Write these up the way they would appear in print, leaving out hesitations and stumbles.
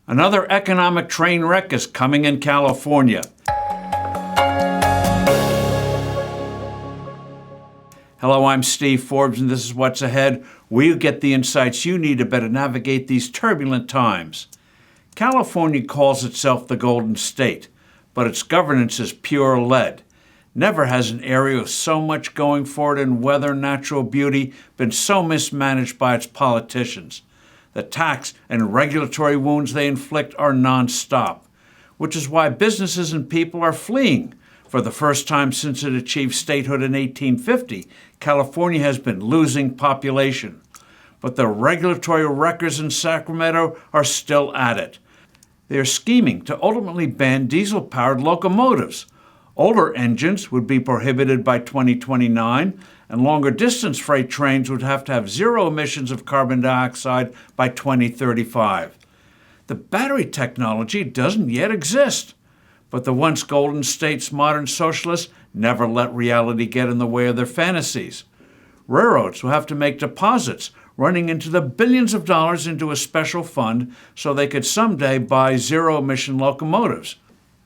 Another economic train wreck is coming in California. Hello, I'm Steve Forbes, and this is What's Ahead, where you get the insights you need to better navigate these turbulent times. California calls itself the Golden State, but its governance is pure lead. Never has an area with so much going for it in weather and natural beauty been so mismanaged by its politicians. The tax and regulatory wounds they inflict are nonstop, which is why businesses and people are fleeing. For the first time since it achieved statehood in 1850, California has been losing population. But the regulatory wreckers in Sacramento are still at it. They are scheming to ultimately ban diesel-powered locomotives. Older engines would be prohibited by 2029, and longer-distance freight trains would have to have zero emissions of carbon dioxide by 2035. The battery technology doesn't yet exist, but the once Golden State's modern socialists never let reality get in the way of their fantasies. Railroads will have to make deposits running into the billions of dollars into a special fund so they could someday buy zero-emission locomotives.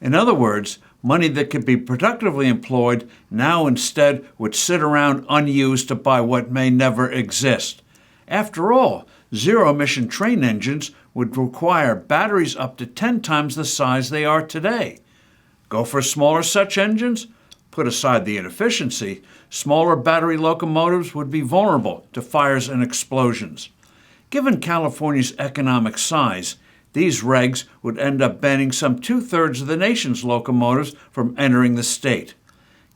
In other words, money that could be productively employed now instead would sit around unused to buy what may never exist. After all, zero-emission train engines would require batteries up to 10 times the size they are today. Go for smaller such engines? Put aside the inefficiency, smaller battery locomotives would be vulnerable to fires and explosions. Given California's economic size, these regs would end up banning some 2/3 of the nation's locomotives from entering the state.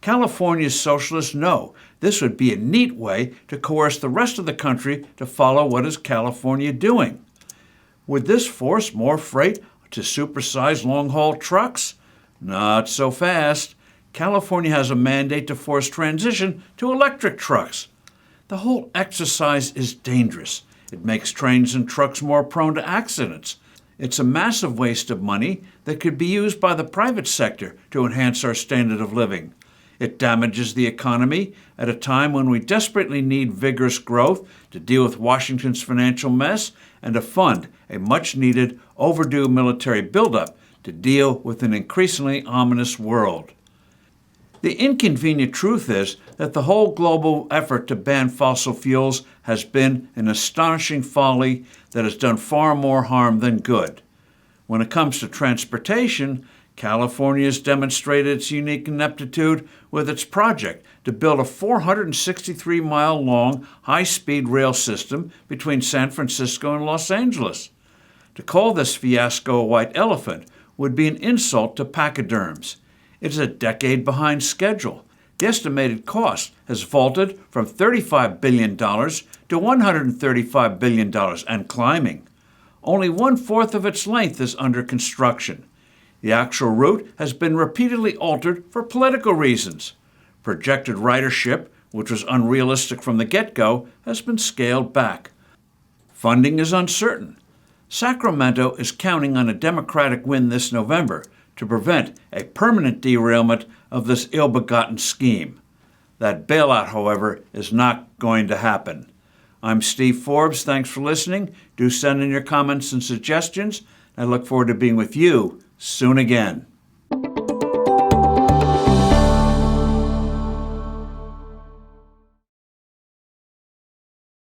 California's socialists know this would be a neat way to coerce the rest of the country to follow what is California doing. Would this force more freight to supersized long-haul trucks? Not so fast. California has a mandate to force transition to electric trucks. The whole exercise is dangerous. It makes trains and trucks more prone to accidents. It's a massive waste of money that could be used by the private sector to enhance our standard of living. It damages the economy at a time when we desperately need vigorous growth to deal with Washington's financial mess and to fund a much-needed, overdue military buildup to deal with an increasingly ominous world. The inconvenient truth is that the whole global effort to ban fossil fuels has been an astonishing folly that has done far more harm than good. When it comes to transportation, California has demonstrated its unique ineptitude with its project to build a 463-mile-long high-speed rail system between San Francisco and Los Angeles. To call this fiasco a white elephant would be an insult to pachyderms. It is a decade behind schedule. The estimated cost has vaulted from $35 billion to $135 billion and climbing. Only 1/4 of its length is under construction. The actual route has been repeatedly altered for political reasons. Projected ridership, which was unrealistic from the get-go, has been scaled back. Funding is uncertain. Sacramento is counting on a Democratic win this November to prevent a permanent derailment of this ill-begotten scheme. That bailout, however, is not going to happen. I'm Steve Forbes. Thanks for listening. Do send in your comments and suggestions. I look forward to being with you soon again.